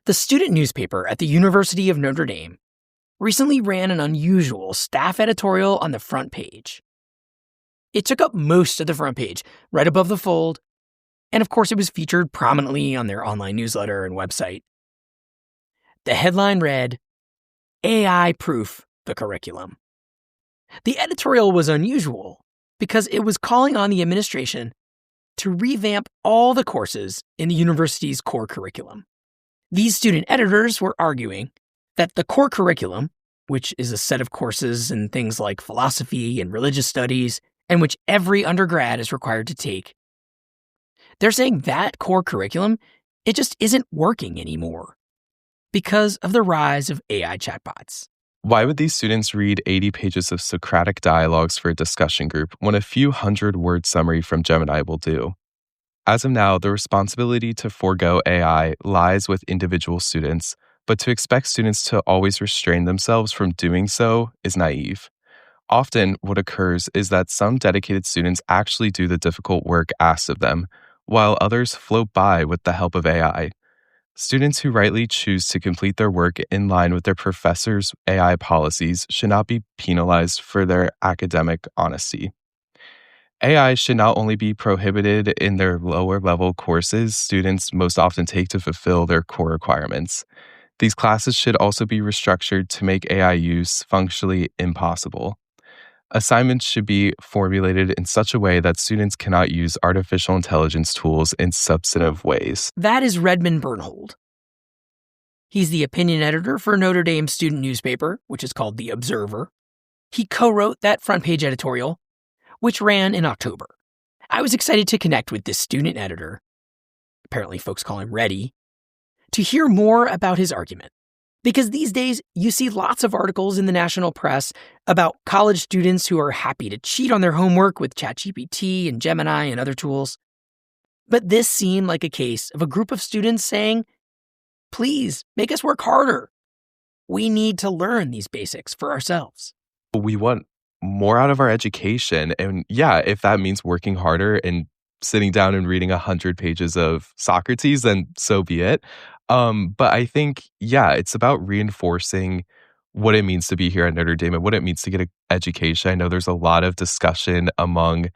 The student newspaper at the University of Notre Dame recently ran an unusual staff editorial on the front page. It took up most of the front page, right above the fold, and of course it was featured prominently on their online newsletter and website. The headline read, "AI Proof the Curriculum." The editorial was unusual because it was calling on the administration to revamp all the courses in the university's core curriculum. These student editors were arguing that the core curriculum, which is a set of courses in things like philosophy and religious studies, and which every undergrad is required to take, they're saying that core curriculum, it just isn't working anymore because of the rise of AI chatbots. Why would these students read 80 pages of Socratic dialogues for a discussion group when a few hundred-word summary from Gemini will do? As of now, the responsibility to forego AI lies with individual students, but to expect students to always restrain themselves from doing so is naive. Often, what occurs is that some dedicated students actually do the difficult work asked of them, while others float by with the help of AI. Students who rightly choose to complete their work in line with their professors' AI policies should not be penalized for their academic honesty. AI should not only be prohibited in their lower level courses students most often take to fulfill their core requirements. These classes should also be restructured to make AI use functionally impossible. Assignments should be formulated in such a way that students cannot use artificial intelligence tools in substantive ways. That is Redmond Bernhold. He's the opinion editor for Notre Dame's student newspaper, which is called The Observer. He co-wrote that front page editorial, which ran in October. I was excited to connect with this student editor, apparently folks call him Reddy, to hear more about his argument. Because these days, you see lots of articles in the national press about college students who are happy to cheat on their homework with ChatGPT and Gemini and other tools. But this seemed like a case of a group of students saying, please, make us work harder. We need to learn these basics for ourselves. We want more out of our education. And yeah, if that means working harder and sitting down and reading 100 pages of Socrates, then so be it. But I think, yeah, it's about reinforcing what it means to be here at Notre Dame and what it means to get an education. I know there's a lot of discussion among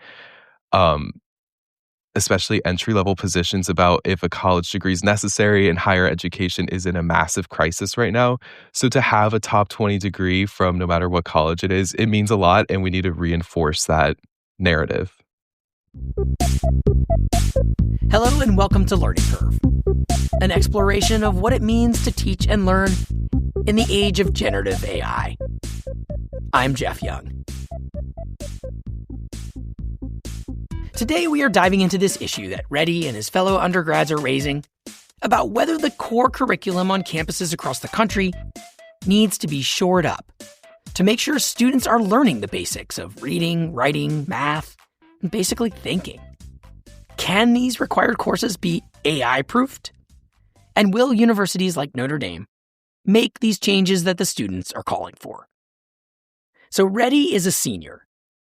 especially entry-level positions about if a college degree is necessary, and higher education is in a massive crisis right now. So to have a top 20 degree from no matter what college it is, it means a lot, and we need to reinforce that narrative. Hello and welcome to Learning Curve, an exploration of what it means to teach and learn in the age of generative AI. I'm Jeff Young. Today we are diving into this issue that Reddy and his fellow undergrads are raising about whether the core curriculum on campuses across the country needs to be shored up to make sure students are learning the basics of reading, writing, math, and basically thinking. Can these required courses be AI-proofed? And will universities like Notre Dame make these changes that the students are calling for? So Reddy is a senior,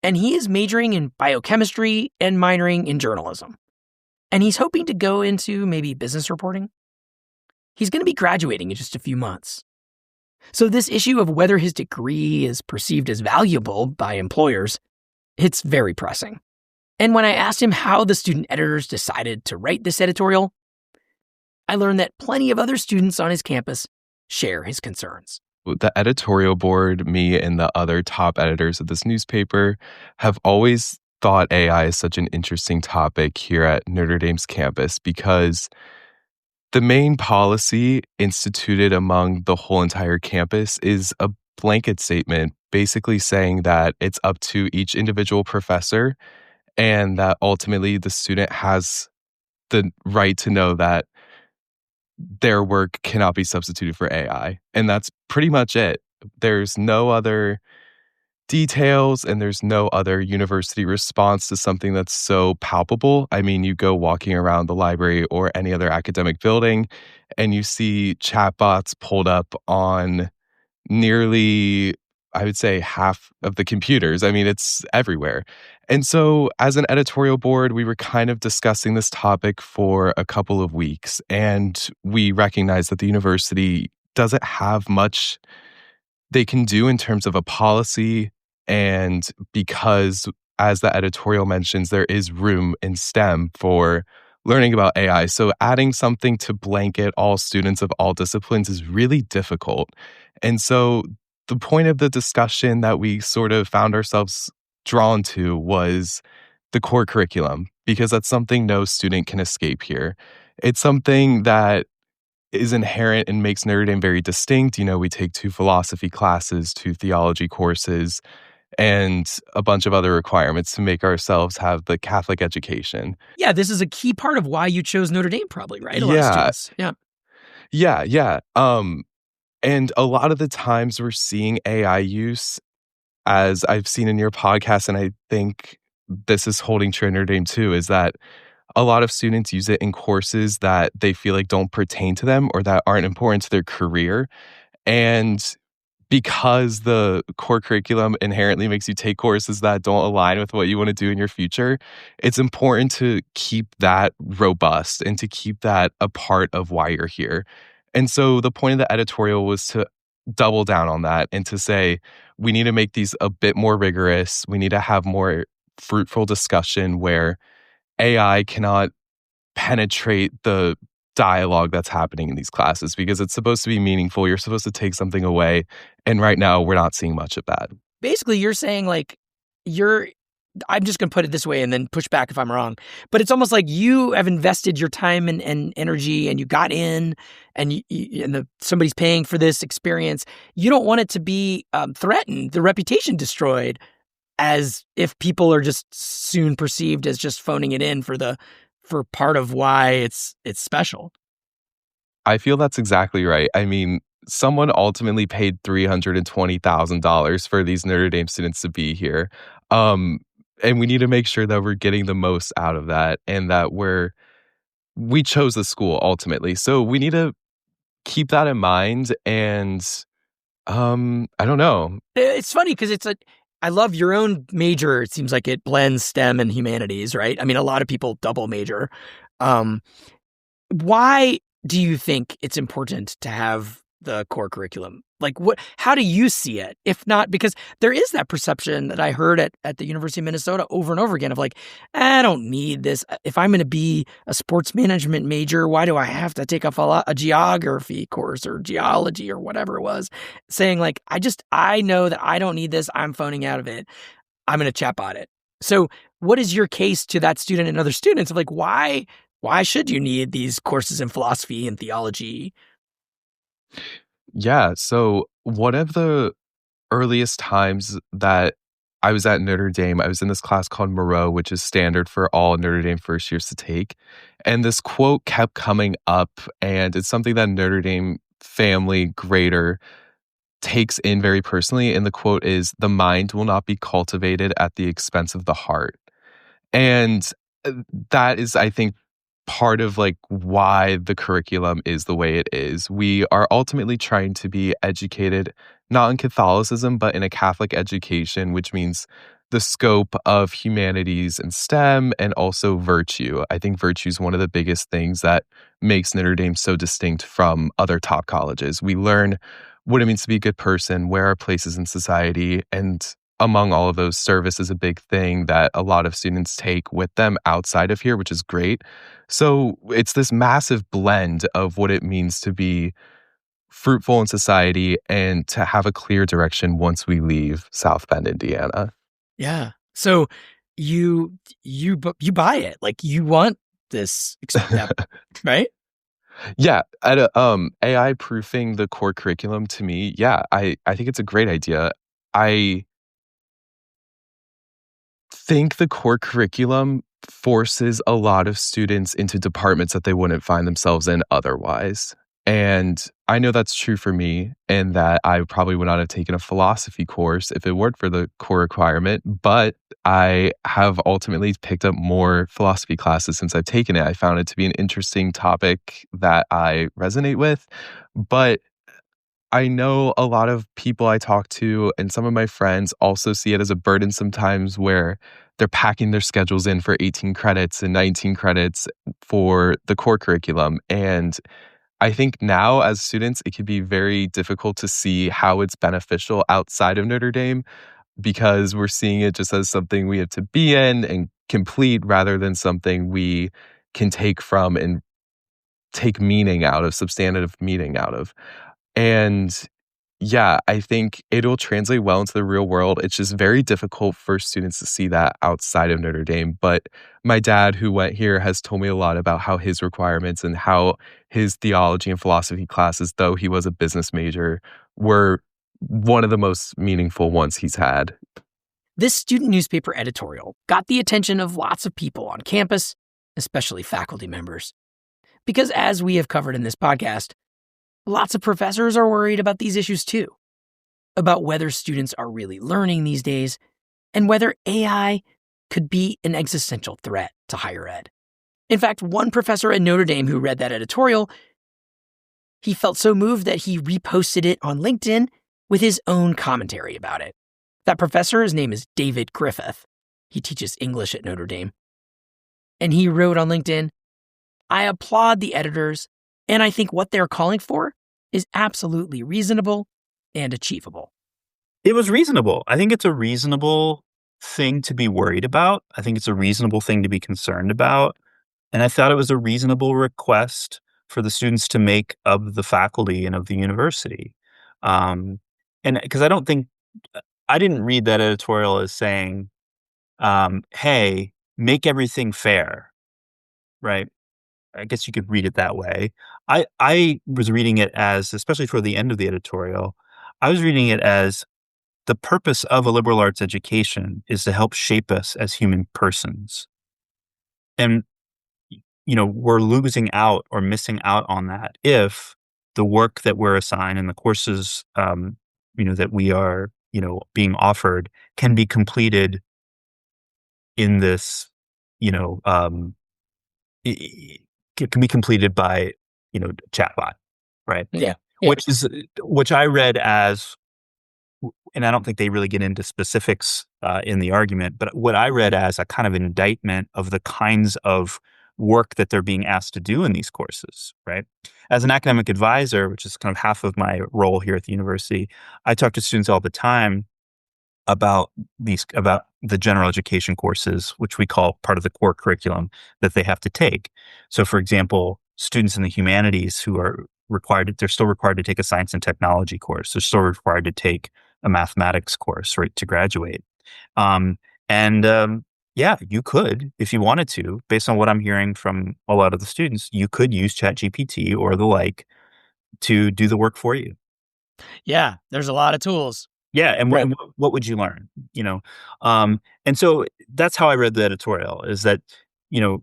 and he is majoring in biochemistry and minoring in journalism. And he's hoping to go into maybe business reporting. He's going to be graduating in just a few months. So this issue of whether his degree is perceived as valuable by employers, it's very pressing. And when I asked him how the student editors decided to write this editorial, I learned that plenty of other students on his campus share his concerns. The editorial board, me and the other top editors of this newspaper have always thought AI is such an interesting topic here at Notre Dame's campus because the main policy instituted among the whole entire campus is a blanket statement basically saying that it's up to each individual professor and that ultimately the student has the right to know that their work cannot be substituted for AI. And that's pretty much it. There's no other details and there's no other university response to something that's so palpable. I mean, you go walking around the library or any other academic building and you see chatbots pulled up on nearly I would say, half of the computers. I mean, it's everywhere. And so, as an editorial board, we were kind of discussing this topic for a couple of weeks, and we recognized that the university doesn't have much they can do in terms of a policy. And because, as the editorial mentions, there is room in STEM for learning about AI. So adding something to blanket all students of all disciplines is really difficult. And so the point of the discussion that we sort of found ourselves drawn to was the core curriculum, because that's something no student can escape here. It's something that is inherent and makes Notre Dame very distinct. We take 2 philosophy classes, 2 theology courses, and a bunch of other requirements to make ourselves have the Catholic education. Yeah, this is a key part of why you chose Notre Dame, probably, right? A lot of Yeah. students. Yeah. Yeah. And a lot of the times we're seeing AI use, as I've seen in your podcast, and I think this is holding true in Notre Dame too, is that a lot of students use it in courses that they feel like don't pertain to them or that aren't important to their career. And because the core curriculum inherently makes you take courses that don't align with what you want to do in your future, it's important to keep that robust and to keep that a part of why you're here. And so the point of the editorial was to double down on that and to say, we need to make these a bit more rigorous. We need to have more fruitful discussion where AI cannot penetrate the dialogue that's happening in these classes, because it's supposed to be meaningful. You're supposed to take something away. And right now, we're not seeing much of that. Basically, you're saying I'm just going to put it this way and then push back if I'm wrong. But it's almost like you have invested your time and energy, and you got in, and somebody's paying for this experience. You don't want it to be threatened, the reputation destroyed, as if people are just soon perceived as just phoning it in for part of why it's special. I feel that's exactly right. I mean, someone ultimately paid $320,000 for these Notre Dame students to be here. And we need to make sure that we're getting the most out of that, and that we chose the school ultimately. So we need to keep that in mind. And I don't know. It's funny because I love your own major. It seems like it blends STEM and humanities, right? I mean, a lot of people double major. Why do you think it's important to have the core curriculum? Like, how do you see it? If not, because there is that perception that I heard at the University of Minnesota over and over again of like, I don't need this. If I'm going to be a sports management major, why do I have to take a geography course or geology or whatever it was? Saying like, I know that I don't need this. I'm phoning out of it. I'm going to chat about it. So what is your case to that student and other students of like, why should you need these courses in philosophy and theology? Yeah. So one of the earliest times that I was at Notre Dame, I was in this class called Moreau, which is standard for all Notre Dame first years to take. And this quote kept coming up, and it's something that Notre Dame family grader takes in very personally. And the quote is, "The mind will not be cultivated at the expense of the heart." And that is, I think, part of like why the curriculum is the way it is. We are ultimately trying to be educated not in Catholicism, but in a Catholic education, which means the scope of humanities and STEM, and also virtue. I think virtue is one of the biggest things that makes Notre Dame so distinct from other top colleges. We learn what it means to be a good person, where our places in society, and among all of those, service is a big thing that a lot of students take with them outside of here, which is great. So it's this massive blend of what it means to be fruitful in society and to have a clear direction once we leave South Bend, Indiana. Yeah. So you buy it. Like, you want this, right? Yeah. AI proofing the core curriculum, to me, yeah, I think it's a great idea. I think the core curriculum forces a lot of students into departments that they wouldn't find themselves in otherwise. And I know that's true for me, and that I probably would not have taken a philosophy course if it weren't for the core requirement. But I have ultimately picked up more philosophy classes since I've taken it. I found it to be an interesting topic that I resonate with. But I know a lot of people I talk to and some of my friends also see it as a burden sometimes where they're packing their schedules in for 18 credits and 19 credits for the core curriculum. And I think now as students, it can be very difficult to see how it's beneficial outside of Notre Dame because we're seeing it just as something we have to be in and complete rather than something we can take from and take meaning out of, substantive meaning out of. And yeah, I think it'll translate well into the real world. It's just very difficult for students to see that outside of Notre Dame. But my dad, who went here, has told me a lot about how his requirements and how his theology and philosophy classes, though he was a business major, were one of the most meaningful ones he's had. This student newspaper editorial got the attention of lots of people on campus, especially faculty members. Because as we have covered in this podcast, lots of professors are worried about these issues too, about whether students are really learning these days and whether AI could be an existential threat to higher ed. In fact, one professor at Notre Dame who read that editorial, he felt so moved that he reposted it on LinkedIn with his own commentary about it. That professor, his name is David Griffith. He teaches English at Notre Dame. And he wrote on LinkedIn, "I applaud the editors, and I think what they're calling for is absolutely reasonable and achievable." It was reasonable. I think it's a reasonable thing to be worried about. I think it's a reasonable thing to be concerned about. And I thought it was a reasonable request for the students to make of the faculty and of the university. And because I didn't read that editorial as saying, hey, make everything fair, right? I guess you could read it that way. I was reading it as, especially toward the end of the editorial, I was reading it as the purpose of a liberal arts education is to help shape us as human persons. And, we're losing out or missing out on that if the work that we're assigned and the courses, that we are, being offered can be completed in this, it can be completed by, chatbot, right? Yeah. Which I read as, and I don't think they really get into specifics in the argument, but what I read as a kind of indictment of the kinds of work that they're being asked to do in these courses, right? As an academic advisor, which is kind of half of my role here at the university, I talk to students all the time about the general education courses, which we call part of the core curriculum that they have to take. So, for example, students in the humanities who are they're still required to take a science and technology course. They're still required to take a mathematics course, right, to graduate. Yeah, you could, if you wanted to, based on what I'm hearing from a lot of the students, you could use ChatGPT or the like to do the work for you. Yeah, there's a lot of tools. Yeah, and Right. what would you learn? And so that's how I read the editorial. Is that here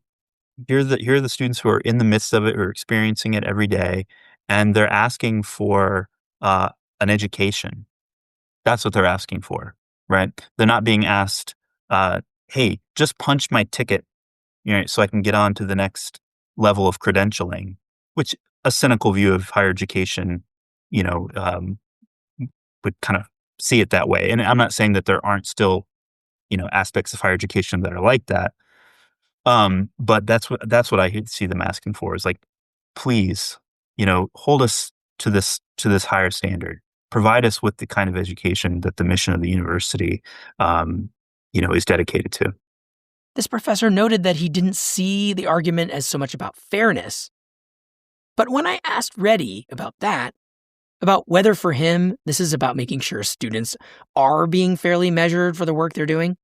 are the students who are in the midst of it, or experiencing it every day, and they're asking for an education. That's what they're asking for, right? They're not being asked, "Hey, just punch my ticket, so I can get on to the next level of credentialing," which a cynical view of higher education, would kind of see it that way. And I'm not saying that there aren't still, aspects of higher education that are like that. But that's what I see them asking for is like, please, hold us to this higher standard. Provide us with the kind of education that the mission of the university, is dedicated to. This professor noted that he didn't see the argument as so much about fairness. But when I asked Reddy about that, about whether for him this is about making sure students are being fairly measured for the work they're doing,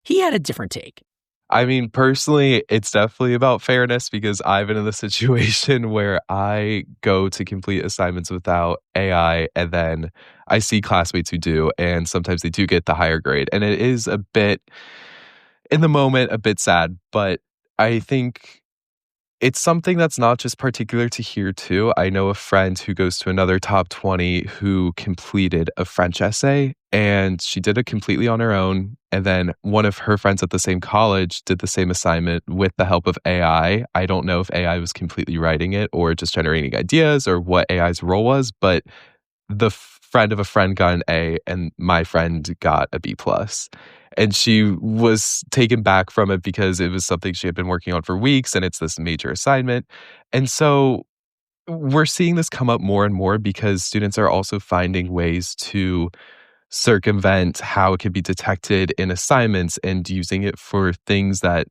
he had a different take. I mean, personally, it's definitely about fairness because I've been in the situation where I go to complete assignments without AI and then I see classmates who do, and sometimes they do get the higher grade. And it is a bit, in the moment, a bit sad, but I think it's something that's not just particular to here too. I know a friend who goes to another top 20 who completed a French essay and she did it completely on her own. And then one of her friends at the same college did the same assignment with the help of AI. I don't know if AI was completely writing it or just generating ideas or what AI's role was, but the friend of a friend got an A and my friend got a B plus. And she was taken back from it because it was something she had been working on for weeks and it's this major assignment. And so we're seeing this come up more and more because students are also finding ways to circumvent how it can be detected in assignments and using it for things that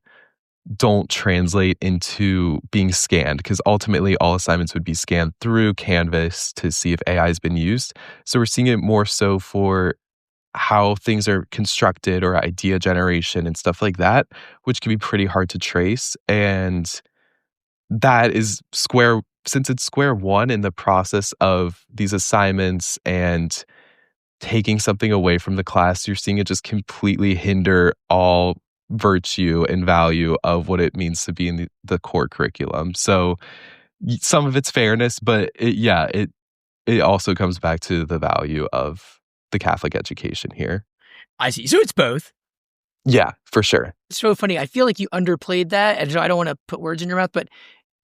don't translate into being scanned, because ultimately all assignments would be scanned through Canvas to see if AI has been used. So we're seeing it more so for how things are constructed or idea generation and stuff like that, which can be pretty hard to trace. And that is since it's square one in the process of these assignments and taking something away from the class, you're seeing it just completely hinder all virtue and value of what it means to be in the core curriculum. So some of it's fairness, but it also comes back to the value of the Catholic education here. I see. So it's both. Yeah, for sure. It's so funny. I feel like you underplayed that, and so I don't want to put words in your mouth, but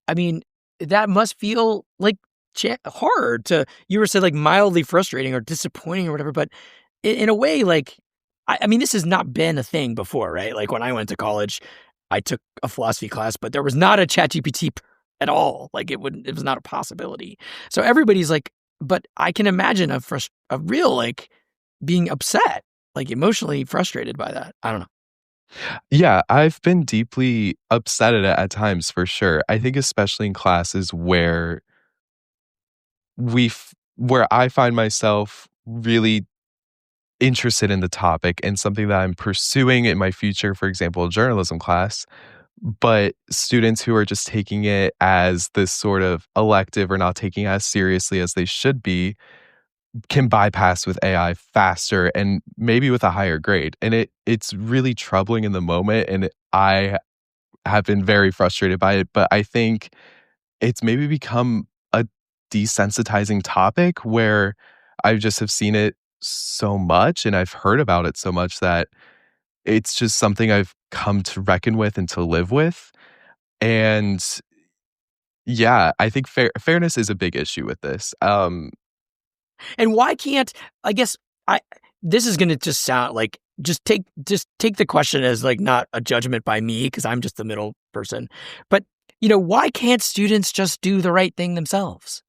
I mean, that must feel like hard to, you were said like mildly frustrating or disappointing or whatever, but in a way, like, I mean, this has not been a thing before, right? Like when I went to college, I took a philosophy class, but there was not a ChatGPT at all. Like it was not a possibility. So everybody's like, but I can imagine a real, like, being upset, like emotionally frustrated by that. I don't know. Yeah, I've been deeply upset at it at times for sure. I think especially in classes where where I find myself really interested in the topic and something that I'm pursuing in my future, for example, a journalism class, but students who are just taking it as this sort of elective or not taking it as seriously as they should be can bypass with AI faster and maybe with a higher grade. And it's really troubling in the moment. And I have been very frustrated by it. But I think it's maybe become a desensitizing topic where I just have seen it so much and I've heard about it so much that it's just something I've come to reckon with and to live with. And yeah, I think fairness is a big issue with this. And why can't, I guess, this is going to just sound like, just take the question as like not a judgment by me because I'm just the middle person. But, why can't students just do the right thing themselves?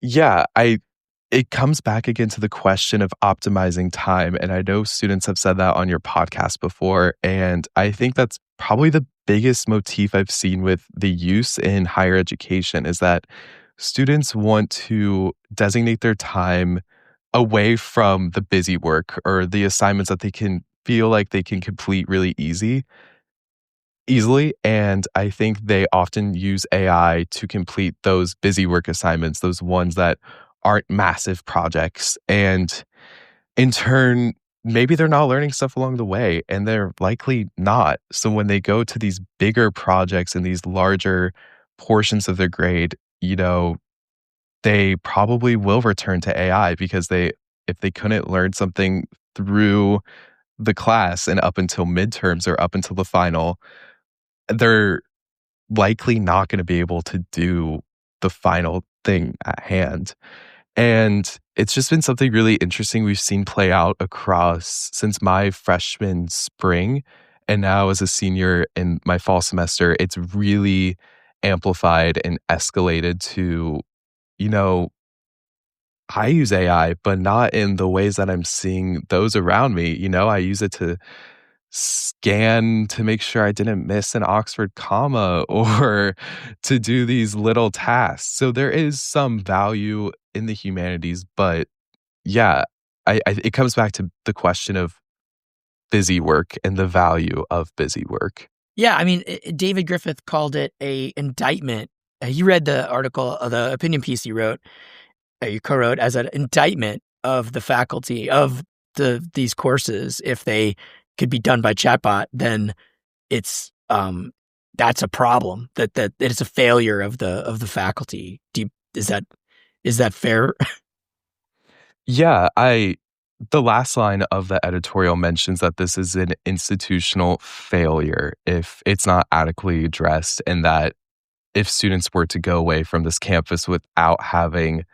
Yeah, it comes back again to the question of optimizing time. And I know students have said that on your podcast before. And I think that's probably the biggest motif I've seen with the use in higher education is that students want to designate their time away from the busy work or the assignments that they can feel like they can complete really easily. And I think they often use AI to complete those busy work assignments, those ones that aren't massive projects. And in turn, maybe they're not learning stuff along the way, and they're likely not. So when they go to these bigger projects and these larger portions of their grade, they probably will return to AI because if they couldn't learn something through the class and up until midterms or up until the final, they're likely not going to be able to do the final thing at hand. And it's just been something really interesting we've seen play out across since my freshman spring. And now as a senior in my fall semester, it's really amplified and escalated to, I use AI, but not in the ways that I'm seeing those around me. I use it to scan to make sure I didn't miss an Oxford comma or to do these little tasks. So there is some value in the humanities, but yeah, it comes back to the question of busy work and the value of busy work. Yeah, I mean, David Griffith called it a indictment. You read the article, the opinion piece you co-wrote as an indictment of the faculty of these courses. If they could be done by chatbot, then it's that's a problem. That it's a failure of the faculty. Is that fair? Yeah, the last line of the editorial mentions that this is an institutional failure if it's not adequately addressed, and that if students were to go away from this campus without having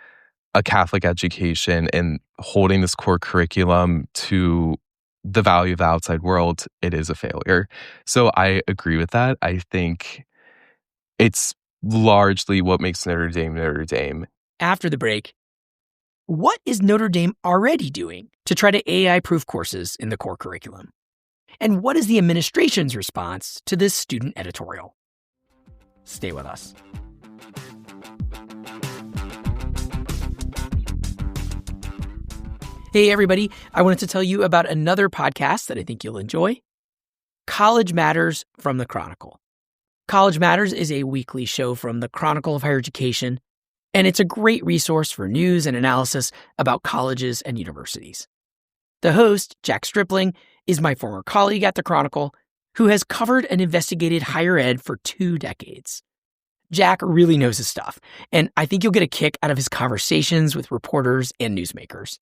a Catholic education and holding this core curriculum to the value of the outside world, it is a failure. So I agree with that. I think it's largely what makes Notre Dame Notre Dame. After the break, what is Notre Dame already doing to try to AI-proof courses in the core curriculum? And what is the administration's response to this student editorial? Stay with us. Hey, everybody. I wanted to tell you about another podcast that I think you'll enjoy. College Matters from the Chronicle. College Matters is a weekly show from the Chronicle of Higher Education, and it's a great resource for news and analysis about colleges and universities. The host, Jack Stripling, is my former colleague at the Chronicle, who has covered and investigated higher ed for 2 decades. Jack really knows his stuff, and I think you'll get a kick out of his conversations with reporters and newsmakers.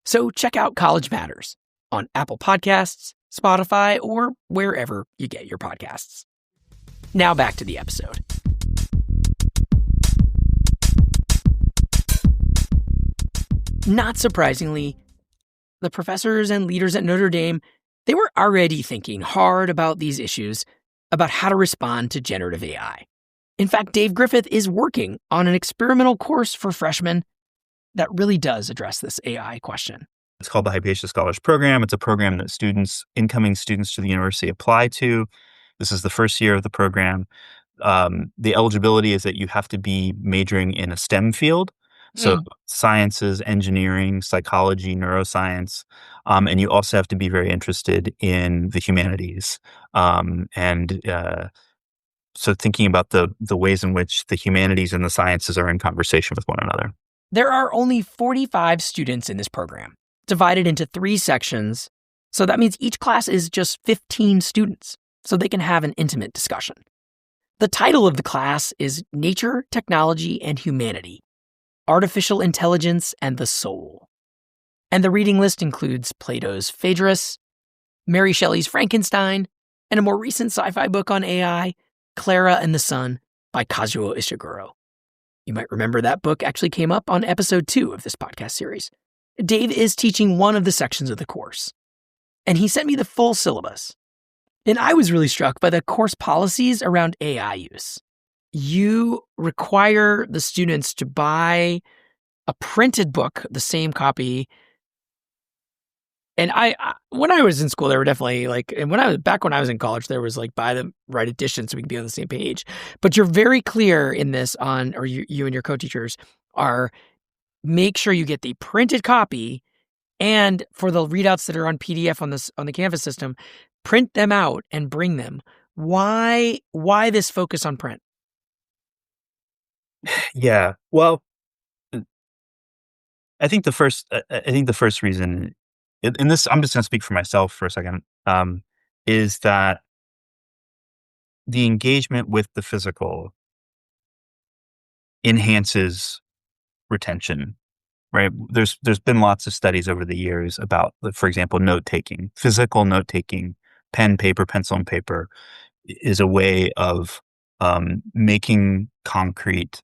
So check out College Matters on Apple Podcasts, Spotify, or wherever you get your podcasts. Now back to the episode. Not surprisingly, the professors and leaders at Notre Dame, they were already thinking hard about these issues, about how to respond to generative AI. In fact, Dave Griffith is working on an experimental course for freshmen that really does address this AI question. It's called the Hypatia Scholars Program. It's a program that incoming students to the university apply to. This is the first year of the program. The eligibility is that you have to be majoring in a STEM field. So sciences, engineering, psychology, neuroscience. And you also have to be very interested in the humanities. So thinking about the ways in which the humanities and the sciences are in conversation with one another. There are only 45 students in this program, divided into 3 sections. So that means each class is just 15 students, so they can have an intimate discussion. The title of the class is Nature, Technology, and Humanity: Artificial Intelligence and the Soul. And the reading list includes Plato's Phaedrus, Mary Shelley's Frankenstein, and a more recent sci-fi book on AI, Clara and the Sun by Kazuo Ishiguro. You might remember that book actually came up on episode 2 of this podcast series. Dave is teaching one of the sections of the course, and he sent me the full syllabus. And I was really struck by the course policies around AI use. You require the students to buy a printed book, the same copy. And when I was in school, there were definitely and when I was in college, there was buy the right edition so we can be on the same page. But you're very clear in this you and your co-teachers are, make sure you get the printed copy, and for the readouts that are on PDF on the Canvas system, print them out and bring them. Why this focus on print? Yeah. Well, I think the first reason, and this, I'm just going to speak for myself for a second, is that the engagement with the physical enhances retention, right? There's been lots of studies over the years about, for example, note-taking. Physical note-taking, pen, paper, pencil, and paper is a way of making concrete,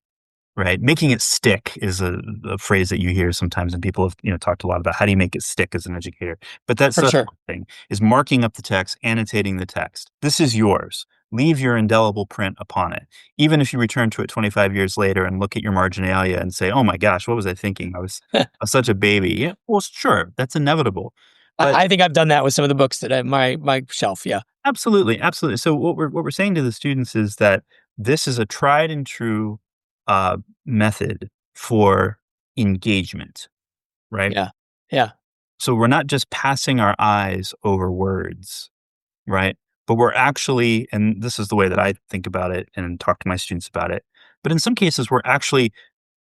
right? Making it stick is a phrase that you hear sometimes, and people have talked a lot about how do you make it stick as an educator. But that's the sure. thing, is marking up the text, annotating the text. This is yours. Leave your indelible print upon it. Even if you return to it 25 years later and look at your marginalia and say, oh my gosh, what was I thinking? I was such a baby. Yeah, well, sure, that's inevitable. But I think I've done that with some of the books that my shelf. Yeah, absolutely. So what we're saying to the students is that this is a tried and true method for engagement, right? Yeah. So we're not just passing our eyes over words, right? But we're actually, and this is the way that I think about it and talk to my students about it, but in some cases we're actually,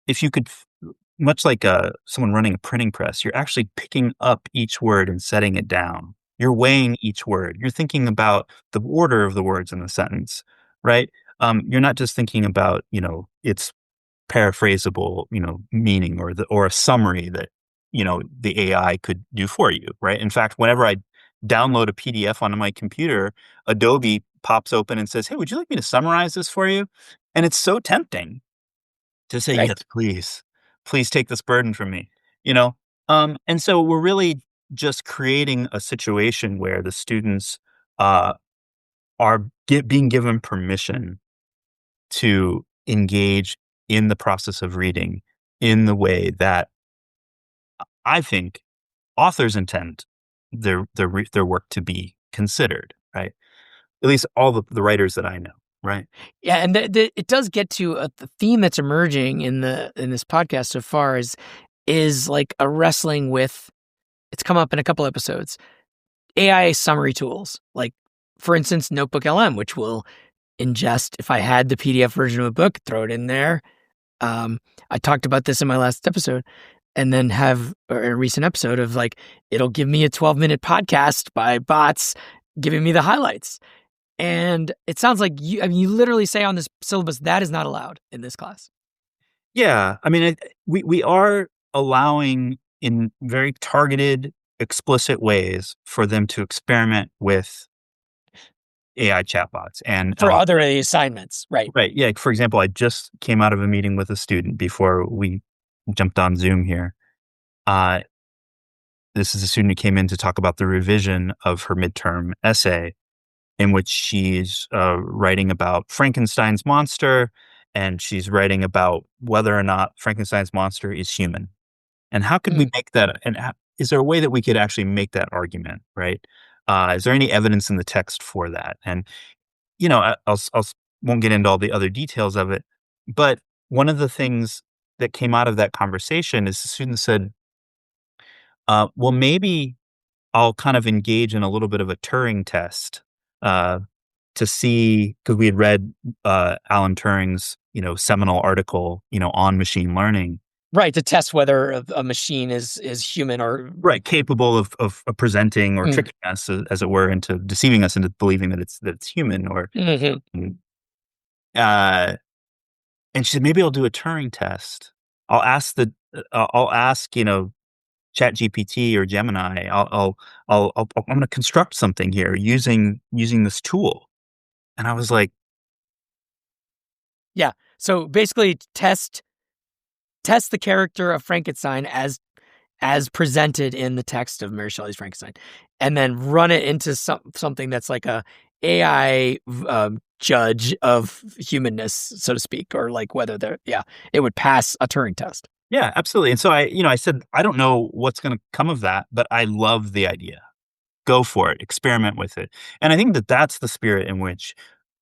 if you could, much like someone running a printing press, you're actually picking up each word and setting it down. You're weighing each word. You're thinking about the order of the words in the sentence, right? You're not just thinking about, its paraphrasable, meaning or a summary that, the AI could do for you, right? In fact, whenever I download a PDF onto my computer, Adobe pops open and says, hey, would you like me to summarize this for you? And it's so tempting to say, Right. yes, please. please take this burden from me, you know? And so we're really just creating a situation where the students uh, are being given permission to engage in the process of reading in the way that I think authors intend their work to be considered, right? At least all the writers that I know, right? Yeah, and it does get to the theme that's emerging in this podcast so far is like a wrestling with. It's come up in a couple episodes. AI summary tools, like for instance, Notebook LM, which will ingest. If I had the PDF version of a book, throw it in there. I talked about this in my last episode, and then have a recent episode of like it'll give me a 12-minute podcast by bots giving me the highlights. And it sounds like you literally say on this syllabus that is not allowed in this class. Yeah, I mean, we are allowing in very targeted, explicit ways for them to experiment with AI chatbots and For other assignments, right? right. Yeah. For example, I just came out of a meeting with a student before we jumped on Zoom here. Uh, this is a student who came in to talk about the revision of her midterm essay, in which she's writing about Frankenstein's monster, and she's writing about whether or not Frankenstein's monster is human. And how could we make that? And is there a way that we could actually make that argument? Right? Is there any evidence in the text for that? And I'll won't get into all the other details of it, but one of the things that came out of that conversation is the student said, "Well, maybe I'll kind of engage in a little bit of a Turing test uh, to see because we had read Alan Turing's seminal article on machine learning, Right, to test whether a machine is human or right, capable of presenting or Mm. tricking us as it were into deceiving us into believing that it's human or Mhm. uh, and she said maybe I'll do a Turing test. I'll ask Chat GPT or Gemini. I'm going to construct something here using this tool. And I was like, Yeah. So basically test the character of Frankenstein as presented in the text of Mary Shelley's Frankenstein, and then run it into something that's like a AI judge of humanness, so to speak, or like whether it would pass a Turing test. yeah, absolutely. And so I said, I don't know what's going to come of that, but I love the idea. Go for it, experiment with it. And I think that that's the spirit in which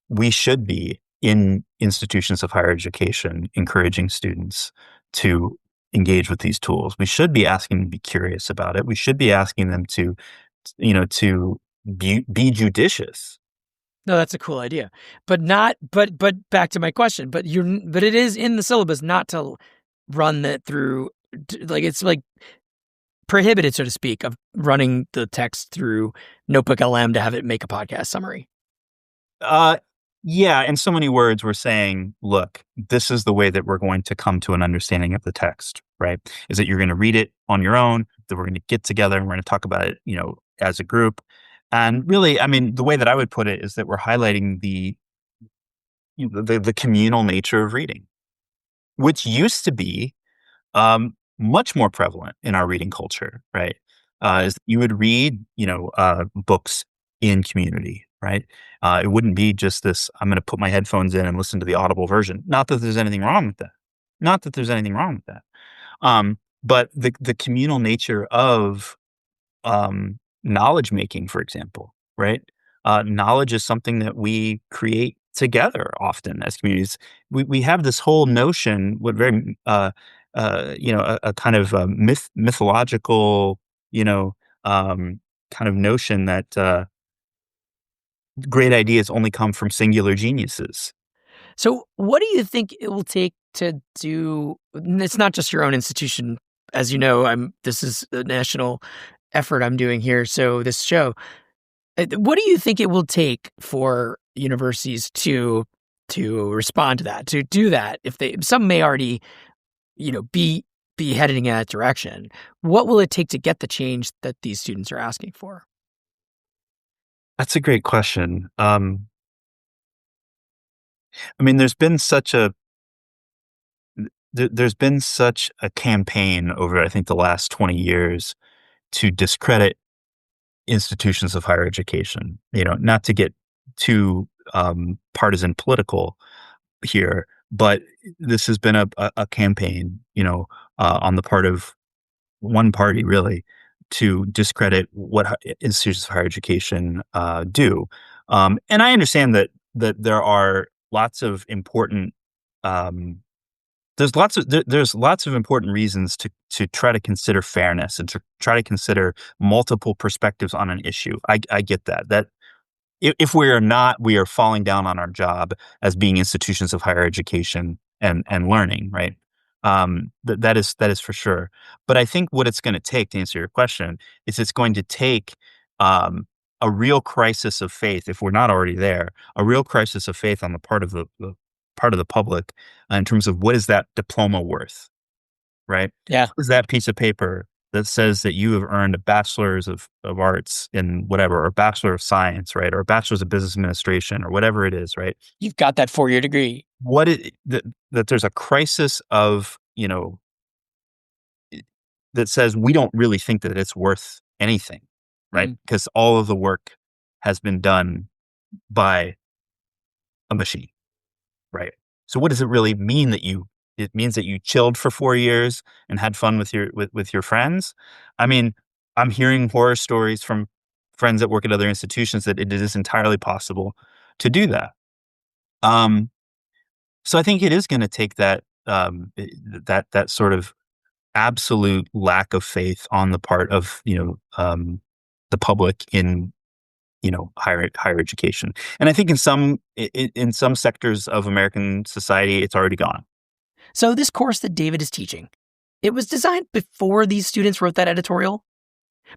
we should be in institutions of higher education, encouraging students to engage with these tools. We should be asking them to be curious about it. We should be asking them to be judicious. No, that's a cool idea, but not. But back to my question. But it is in the syllabus not to run that through. Like it's like prohibited, so to speak, of running the text through Notebook LM to have it make a podcast summary. Yeah, in so many words, we're saying, look, this is the way that we're going to come to an understanding of the text, right? Is that you're going to read it on your own, that we're going to get together and we're going to talk about it, as a group. And really, I mean, the way that I would put it is that we're highlighting the communal nature of reading, which used to be much more prevalent in our reading culture, right? Is you would read, books in community, right? It wouldn't be just this, I'm going to put my headphones in and listen to the audible version. Not that there's anything wrong with that. Not that there's anything wrong with that. But the communal nature of knowledge making, for example, right? Knowledge is something that we create together often as communities. We have this whole notion, what very a kind of mythological, kind of notion that great ideas only come from singular geniuses. So, what do you think it will take to do? And it's not just your own institution, as you know. This is a national effort I'm doing here. So, this show. What do you think it will take for universities to respond to that, to do that? If some may already, be heading in that direction. What will it take to get the change that these students are asking for? That's a great question. I mean, there's there's been such a campaign over, I think, the last 20 years to discredit institutions of higher education. Not to get too partisan political here, but this has been a campaign, on the part of one party really to discredit what institutions of higher education do. And I understand that there are lots of important there's lots of important reasons to try to consider fairness and to try to consider multiple perspectives on an issue. I get that if we are falling down on our job as being institutions of higher education and learning, right? That is for sure. But I think what it's going to take to answer your question is it's going to take a real crisis of faith, if we're not already there, a real crisis of faith on the part of the part of the public in terms of what is that diploma worth, right? Yeah. What is that piece of paper that says that you have earned a bachelor's of arts in whatever, or a bachelor of science, right? Or a bachelor's of business administration or whatever it is, right? You've got that 4-year degree. That there's a crisis of, that says we don't really think that it's worth anything, right? Because all of the work has been done by a machine, right? So what does it really mean it means that you chilled for 4 years and had fun with your friends? I mean, I'm hearing horror stories from friends that work at other institutions that it is entirely possible to do that. So I think it is going to take that sort of absolute lack of faith on the part of the public in higher education, and I think in some sectors of American society, it's already gone. So this course that David is teaching, it was designed before these students wrote that editorial,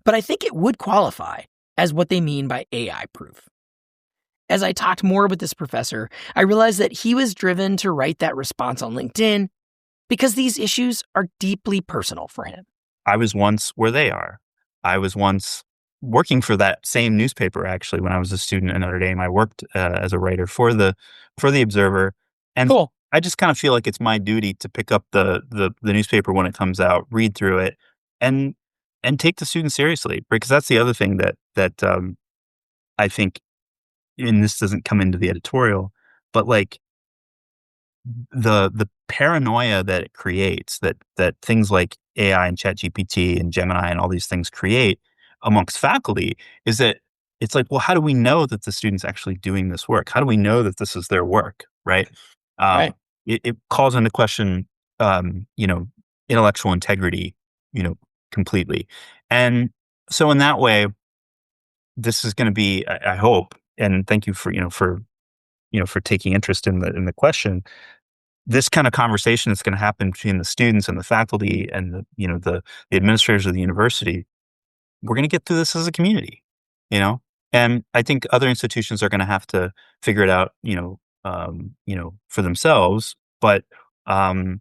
but I think it would qualify as what they mean by AI proof. As I talked more with this professor, I realized that he was driven to write that response on LinkedIn because these issues are deeply personal for him. I was once where they are. I was once working for that same newspaper, actually, when I was a student at Notre Dame. I worked as a writer for the Observer. And cool. I just kind of feel like it's my duty to pick up the newspaper when it comes out, read through it, and take the students seriously. Because that's the other thing that I think, and this doesn't come into the editorial, but like the paranoia that it creates, that things like AI and ChatGPT and Gemini and all these things create amongst faculty, is that it's like, well, how do we know that the student's actually doing this work? How do we know that this is their work, right? Right. It calls into question, intellectual integrity, completely. And so in that way, this is going to be, I hope, and thank you for taking interest in the this kind of conversation that's going to happen between the students and the faculty and the administrators of the university. We're going to get through this as a community, and I think other institutions are going to have to figure it out, for themselves. But I don't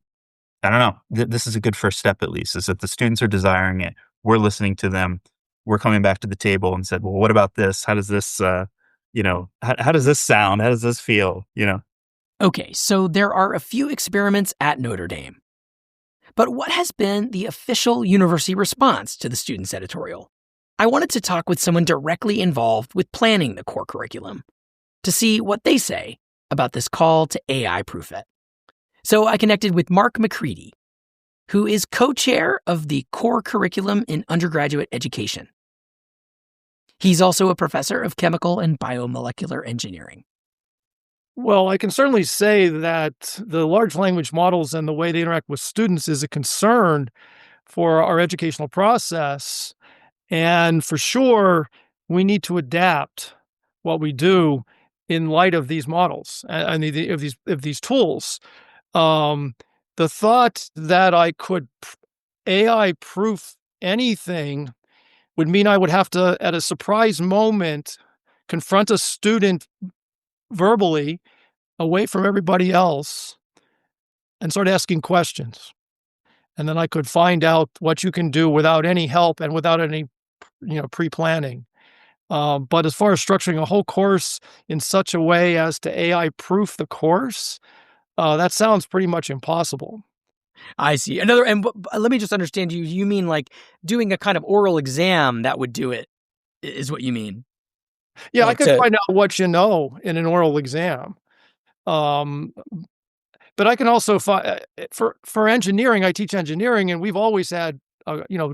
know. This is a good first step, at least, is that the students are desiring it. We're listening to them. We're coming back to the table and said, well, what about this? How does this, how does this sound? How does this feel? Okay, so there are a few experiments at Notre Dame. But what has been the official university response to the students' editorial? I wanted to talk with someone directly involved with planning the core curriculum to see what they say about this call to AI proof it. So I connected with Mark McCready, who is co-chair of the core curriculum in undergraduate education. He's also a professor of chemical and biomolecular engineering. Well, I can certainly say that the large language models and the way they interact with students is a concern for our educational process. And for sure, we need to adapt what we do in light of these models and of these tools. The thought that I could AI proof anything would mean I would have to, at a surprise moment, confront a student verbally away from everybody else and start asking questions. And then I could find out what you can do without any help and without any, pre-planning. But as far as structuring a whole course in such a way as to AI proof the course, that sounds pretty much impossible. I see. Let me just understand you. You mean like doing a kind of oral exam that would do it, is what you mean? Yeah, I Like could to, find out what you know in an oral exam. Um, but I can also find for engineering. I teach engineering, and we've always had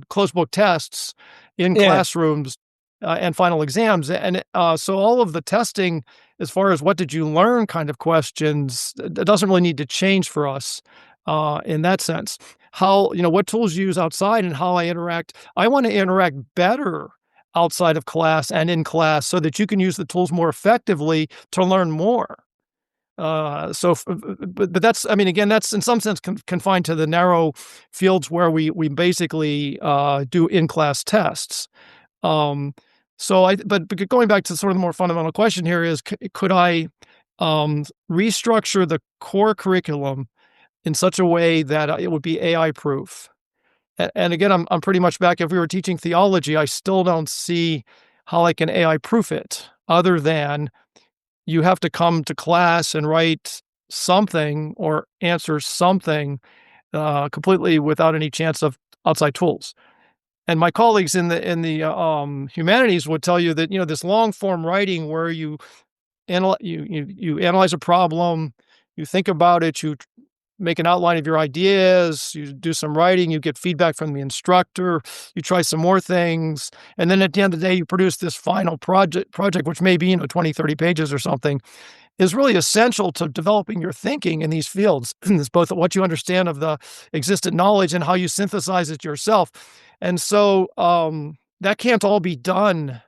closed book tests in yeah. classrooms and final exams, and so all of the testing, as far as what did you learn, kind of questions, it doesn't really need to change for us in that sense. How what tools you use outside and how I interact. I want to interact better outside of class and in class so that you can use the tools more effectively to learn more. But that's, I mean, again, that's in some sense confined to the narrow fields where we basically do in-class tests. But going back to sort of the more fundamental question here is, could I restructure the core curriculum in such a way that it would be AI proof? And again, I'm pretty much back. If we were teaching theology, I still don't see how I can AI proof it, other than you have to come to class and write something or answer something completely without any chance of outside tools. And my colleagues in the humanities would tell you that this long form writing where you analyze a problem, you think about it, you make an outline of your ideas, you do some writing, you get feedback from the instructor, you try some more things, and then at the end of the day, you produce this final project, which may be 20, 30 pages or something, is really essential to developing your thinking in these fields. It's both what you understand of the existent knowledge and how you synthesize it yourself. And so that can't all be done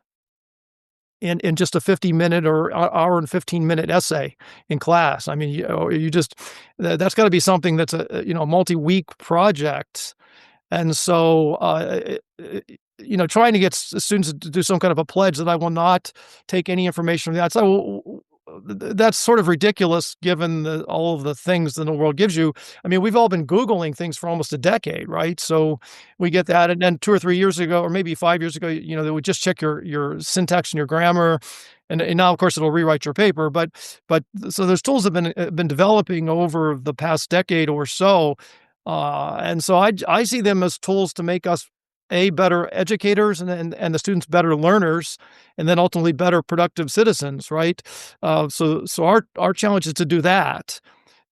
in just a 50-minute or hour and 15-minute essay in class. I mean, you just that's got to be something that's a multi-week project. And so trying to get students to do some kind of a pledge that I will not take any information from that. So that's sort of ridiculous given all of the things that the world gives you. I mean, we've all been Googling things for almost a decade, right? So we get that. And then 2 or 3 years ago, or maybe 5 years ago, they would just check your syntax and your grammar. And now, of course, it'll rewrite your paper. But so those tools have been developing over the past decade or so. And so I see them as tools to make us better educators and the students better learners, and then ultimately better productive citizens, right? So our challenge is to do that,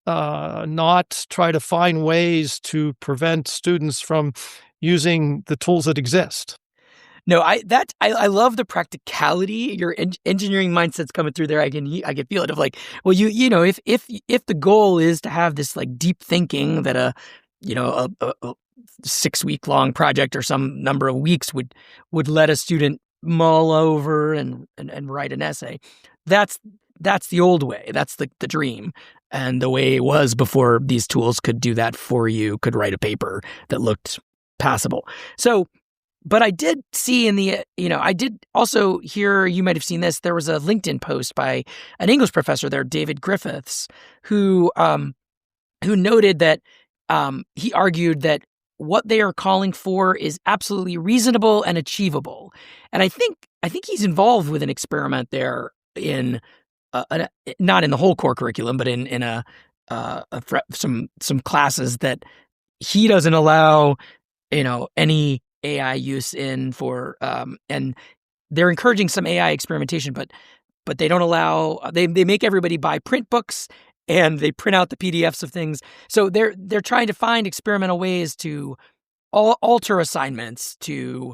not try to find ways to prevent students from using the tools that exist. No, I love the practicality. Your engineering mindset's coming through there. I can feel it. Of like, well, if the goal is to have this like deep thinking that a 6-week long project or some number of weeks would let a student mull over and write an essay. That's the old way. That's the dream. And the way it was before these tools could do that for you, could write a paper that looked passable. So, but I did see I did also hear, you might have seen this, there was a LinkedIn post by an English professor there, David Griffiths, who noted that he argued that what they are calling for is absolutely reasonable and achievable. And I think he's involved with an experiment there in not in the whole core curriculum, but in some classes that he doesn't allow any AI use in for and they're encouraging some AI experimentation, but they don't allow they make everybody buy print books. And they print out the PDFs of things. So they're trying to find experimental ways to alter assignments to,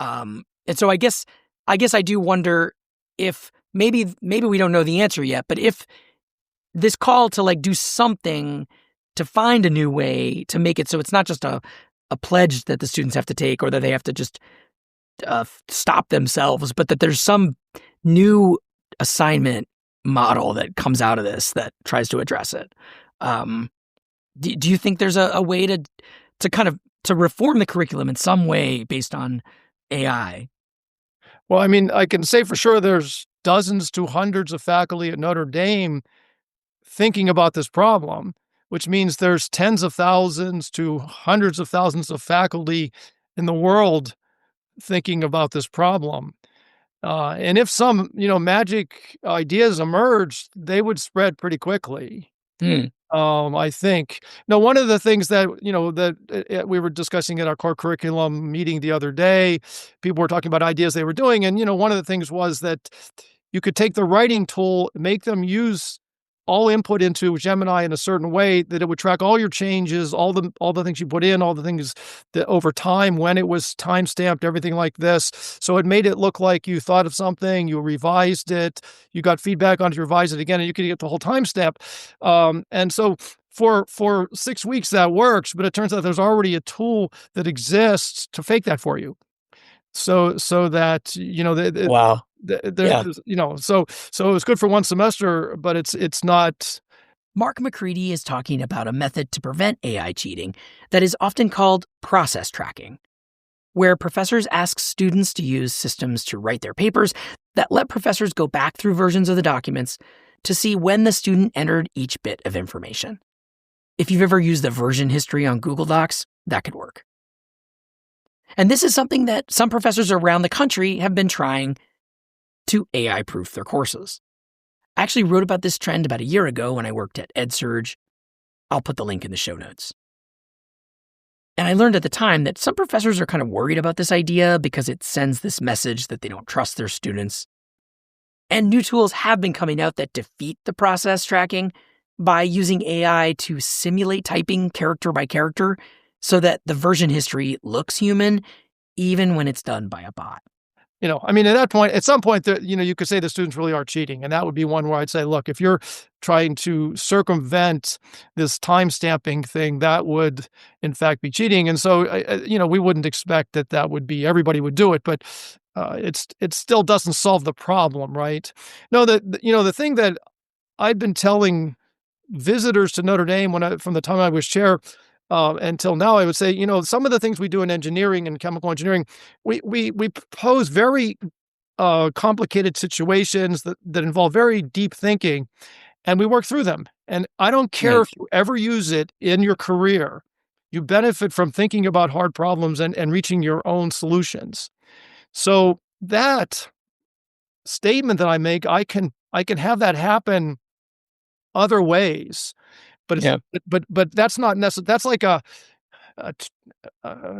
and so I guess I do wonder if maybe we don't know the answer yet, but if this call to like do something to find a new way to make it so it's not just a pledge that the students have to take or that they have to just stop themselves, but that there's some new assignment model that comes out of this that tries to address it. Do you think there's a way to kind of to reform the curriculum in some way based on AI? Well, I mean, I can say for sure there's dozens to hundreds of faculty at Notre Dame thinking about this problem, which means there's tens of thousands to hundreds of thousands of faculty in the world thinking about this problem. And if some, magic ideas emerged, they would spread pretty quickly. I think. No, one of the things that, we were discussing at our core curriculum meeting the other day, people were talking about ideas they were doing. And, one of the things was that you could take the writing tool, make them use all input into Gemini in a certain way that it would track all your changes, all the things you put in, all the things that over time, when it was time stamped, everything like this. So it made it look like you thought of something, you revised it, you got feedback on it, you revised it again, and you could get the whole timestamp. And so for 6 weeks that works, but it turns out there's already a tool that exists to fake that for you. So that Wow. Yeah. there's so it was good for one semester, but it's not. Mark McCready is talking about a method to prevent AI cheating that is often called process tracking, where professors ask students to use systems to write their papers that let professors go back through versions of the documents to see when the student entered each bit of information. If you've ever used the version history on Google Docs, that could work. And this is something that some professors around the country have been trying to AI-proof their courses. I actually wrote about this trend about a year ago when I worked at EdSurge. I'll put the link in the show notes. And I learned at the time that some professors are kind of worried about this idea because it sends this message that they don't trust their students. And new tools have been coming out that defeat the process tracking by using AI to simulate typing character by character so that the version history looks human, even when it's done by a bot. At some point, you could say the students really are cheating. And that would be one where I'd say, look, if you're trying to circumvent this time stamping thing, that would, in fact, be cheating. And so, we wouldn't expect that would be everybody would do it. But it still doesn't solve the problem, right? No, the thing that I've been telling visitors to Notre Dame from the time I was chair until now, I would say, some of the things we do in engineering and chemical engineering, we pose very complicated situations that involve very deep thinking, and we work through them. And I don't care if you ever use it in your career, you benefit from thinking about hard problems and reaching your own solutions. So that statement that I make, I can have that happen other ways. But but that's not necessary. That's like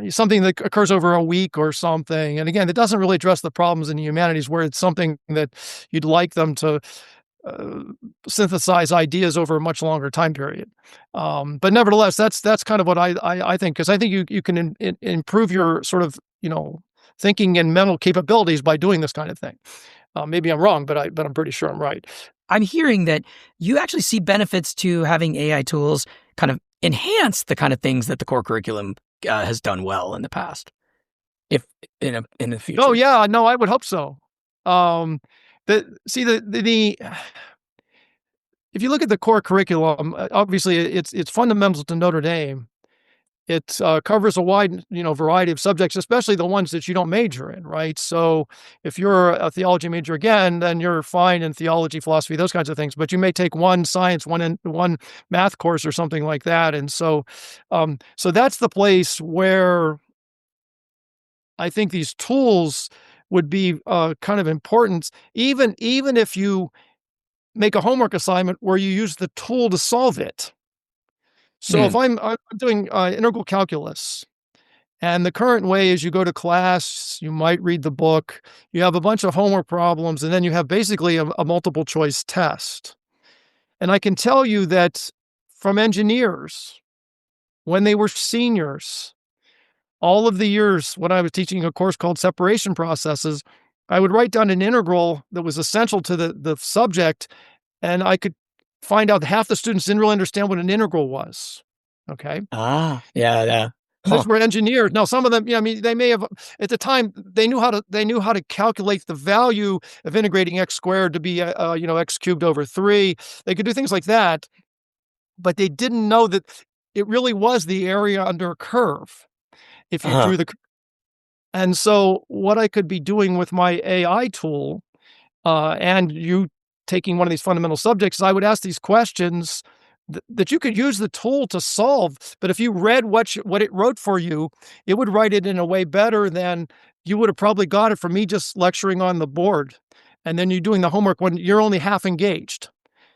something that occurs over a week or something. And again, it doesn't really address the problems in the humanities where it's something that you'd like them to synthesize ideas over a much longer time period. But nevertheless, that's kind of what I think, because I think you can improve your sort of thinking and mental capabilities by doing this kind of thing. Maybe I'm wrong, but I'm pretty sure I'm right. I'm hearing that you actually see benefits to having AI tools kind of enhance the kind of things that the core curriculum has done well in the past, if in the future. Oh yeah, no, I would hope so. If you look at the core curriculum, obviously it's fundamental to Notre Dame. It covers a wide, variety of subjects, especially the ones that you don't major in, right? So if you're a theology major again, then you're fine in theology, philosophy, those kinds of things. But you may take one science, one math course or something like that. And so that's the place where I think these tools would be kind of important, even if you make a homework assignment where you use the tool to solve it. So if I'm doing integral calculus, and the current way is you go to class, you might read the book, you have a bunch of homework problems, and then you have basically a multiple choice test. And I can tell you that from engineers, when they were seniors, all of the years when I was teaching a course called separation processes, I would write down an integral that was essential to the subject, and I could find out half the students didn't really understand what an integral was. Okay. Yeah. Those were engineers. Now, some of them, they may have at the time they knew how to calculate the value of integrating x squared to be x cubed over 3. They could do things like that, but they didn't know that it really was the area under a curve if you drew the. And so, what I could be doing with my AI tool, and you taking one of these fundamental subjects, I would ask these questions that you could use the tool to solve. But if you read what it wrote for you, it would write it in a way better than you would have probably got it from me just lecturing on the board. And then you're doing the homework when you're only half engaged.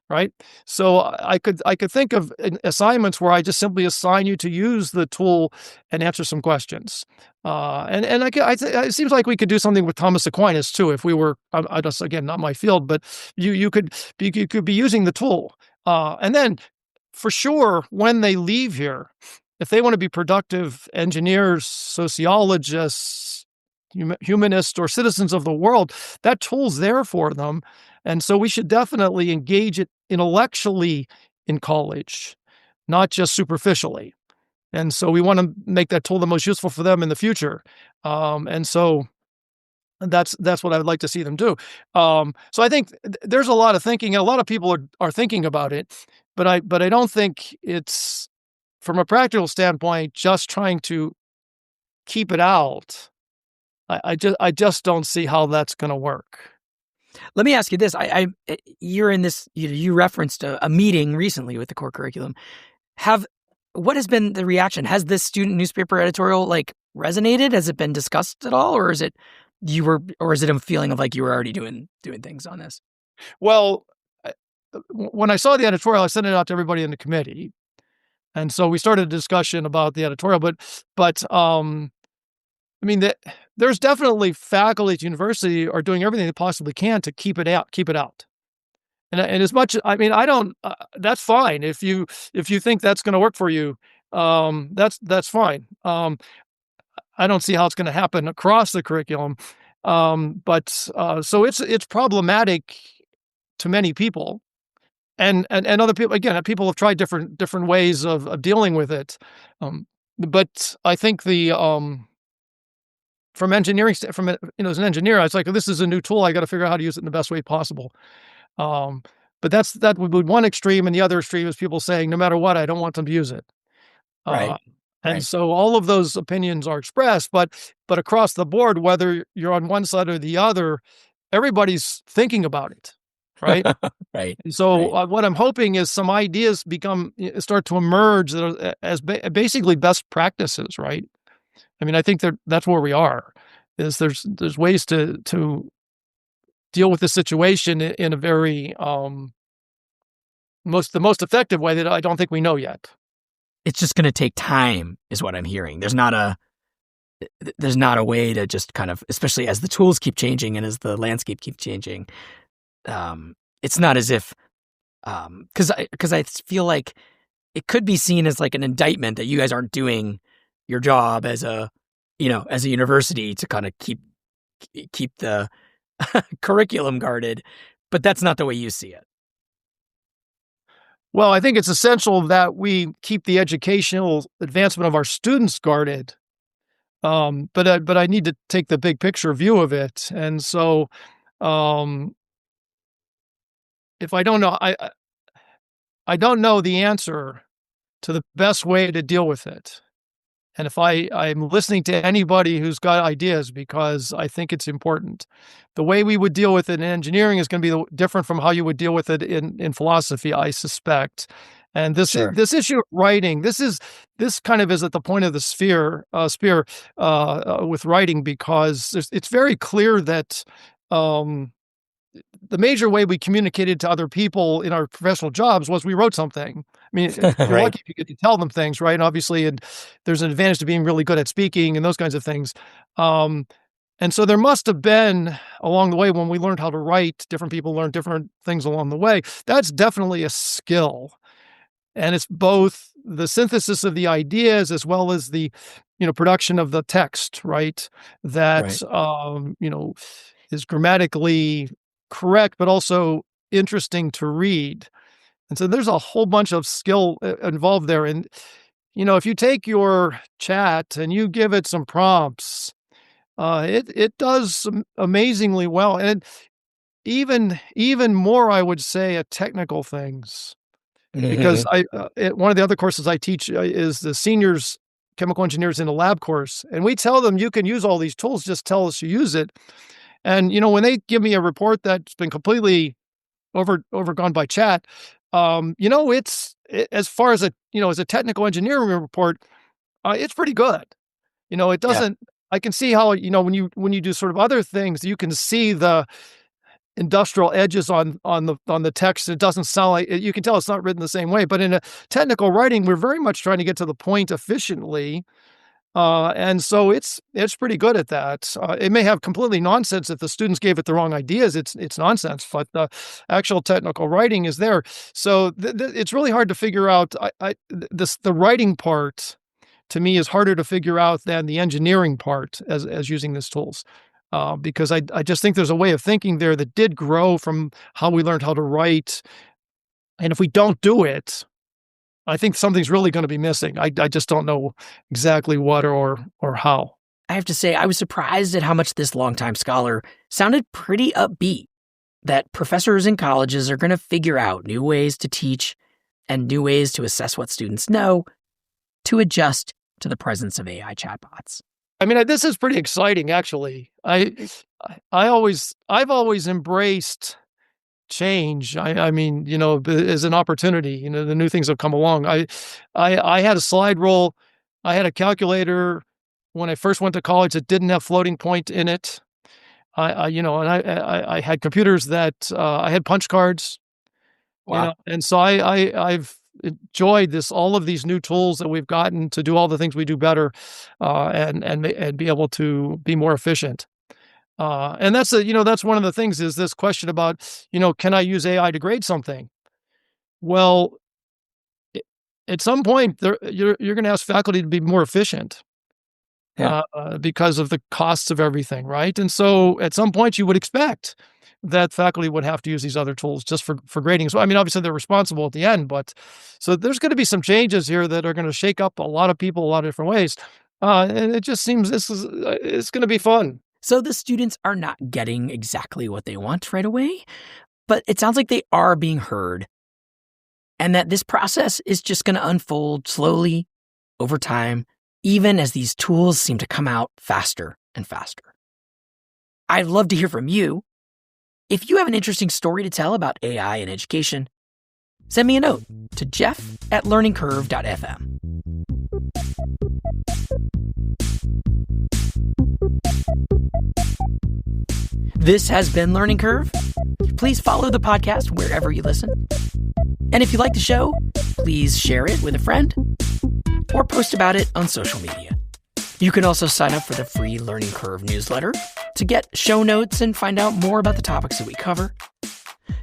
right? So I could think of assignments where I just simply assign you to use the tool and answer some questions. And it seems like we could do something with Thomas Aquinas too. If we were, I just again not my field, but you could be using the tool, and then for sure when they leave here, if they want to be productive engineers, sociologists, humanists, or citizens of the world, that tool's there for them. And so we should definitely engage it intellectually in college, not just superficially. And so we want to make that tool the most useful for them in the future. And so that's what I would like to see them do. So I think there's a lot of thinking, and a lot of people are thinking about it, but I don't think it's, from a practical standpoint, just trying to keep it out. I just don't see how that's going to work. Let me ask you this: you're in this. You referenced a meeting recently with the core curriculum. What has been the reaction? Has this student newspaper editorial resonated? Has it been discussed at all, or is it a feeling of like you were already doing things on this? Well, when I saw the editorial, I sent it out to everybody in the committee, and so we started a discussion about the editorial. But I mean, there's definitely faculty at the university are doing everything they possibly can to keep it out. And as much, I mean, I don't. That's fine if you think that's going to work for you. That's fine. I don't see how it's going to happen across the curriculum. But so it's problematic to many people, and other people. Again, people have tried different ways of dealing with it. But I think from engineering, as an engineer, I was like, this is a new tool. I got to figure out how to use it in the best way possible. But that would be one extreme, and the other extreme is people saying, no matter what, I don't want them to use it. Right. And so all of those opinions are expressed, but across the board, whether you're on one side or the other, everybody's thinking about it, right? Right. And so what I'm hoping is some ideas start to emerge that are as basically best practices, right? I mean, I think that's where we are. Is there's ways to deal with the situation in a very the most effective way that I don't think we know yet. It's just going to take time, is what I'm hearing. There's not a way to just kind of, especially as the tools keep changing and as the landscape keeps changing. It's not as if, because I feel like it could be seen as like an indictment that you guys aren't doing your job as a university to kind of keep the curriculum guarded, but that's not the way you see it. Well, I think it's essential that we keep the educational advancement of our students guarded. But I need to take the big picture view of it. And so, if I don't know, I don't know the answer to the best way to deal with it. And if I'm listening to anybody who's got ideas, because I think it's important. The way we would deal with it in engineering is going to be different from how you would deal with it in philosophy, I suspect. And this issue of writing, this kind of is at the point of the spear with writing, because it's very clear that the major way we communicated to other people in our professional jobs was we wrote something. I mean, you're lucky if you get to tell them things, right? And obviously, there's an advantage to being really good at speaking and those kinds of things. And so there must have been, along the way, when we learned how to write, different people learned different things along the way. That's definitely a skill. And it's both the synthesis of the ideas as well as the, production of the text, right? That, is grammatically correct, but also interesting to read. And so there's a whole bunch of skill involved there. And, if you take your chat and you give it some prompts, it does amazingly well. And even more, I would say, at technical things. Because one of the other courses I teach is the seniors chemical engineers in a lab course. And we tell them, you can use all these tools, just tell us you use it. And, when they give me a report that's been completely overgone by chat, it's as far as as a technical engineering report, it's pretty good. It doesn't, I can see how, when you do sort of other things, you can see industrial edges on the text. It doesn't sound like you can tell it's not written the same way. But in a technical writing, we're very much trying to get to the point efficiently. And so it's pretty good at that. It may have completely nonsense if the students gave it the wrong ideas. It's nonsense, but the actual technical writing is there. So it's really hard to figure out. The writing part to me is harder to figure out than the engineering part as using these tools, because I just think there's a way of thinking there that did grow from how we learned how to write, and if we don't do it, I think something's really going to be missing. I just don't know exactly what or how. I have to say, I was surprised at how much this longtime scholar sounded pretty upbeat, that professors in colleges are going to figure out new ways to teach and new ways to assess what students know to adjust to the presence of AI chatbots. I mean, this is pretty exciting, actually. I've always embraced change. I mean, as an opportunity, the new things have come along. I had a slide rule. I had a calculator when I first went to college that didn't have floating point in it. I had computers that I had punch cards. Wow. And so I've enjoyed all of these new tools that we've gotten to do all the things we do better, and be able to be more efficient. And that's one of the things is this question about, can I use AI to grade something? Well, at some point you're going to ask faculty to be more efficient, because of the costs of everything, right? And so at some point you would expect that faculty would have to use these other tools just for grading. So, I mean, obviously they're responsible at the end, but so there's going to be some changes here that are going to shake up a lot of people a lot of different ways. And it just seems it's going to be fun. So the students are not getting exactly what they want right away, but it sounds like they are being heard, and that this process is just going to unfold slowly over time, even as these tools seem to come out faster and faster. I'd love to hear from you. If you have an interesting story to tell about AI in education, send me a note to jeff@learningcurve.fm. This has been Learning Curve. Please follow the podcast wherever you listen. And if you like the show, please share it with a friend or post about it on social media. You can also sign up for the free Learning Curve newsletter to get show notes and find out more about the topics that we cover.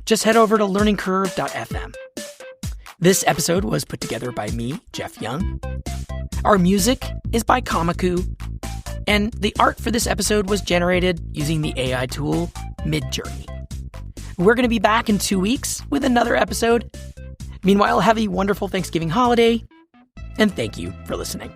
Just head over to learningcurve.fm. This episode was put together by me, Jeff Young. Our music is by Kamaku, and the art for this episode was generated using the AI tool Midjourney. We're going to be back in 2 weeks with another episode. Meanwhile, have a wonderful Thanksgiving holiday, and thank you for listening.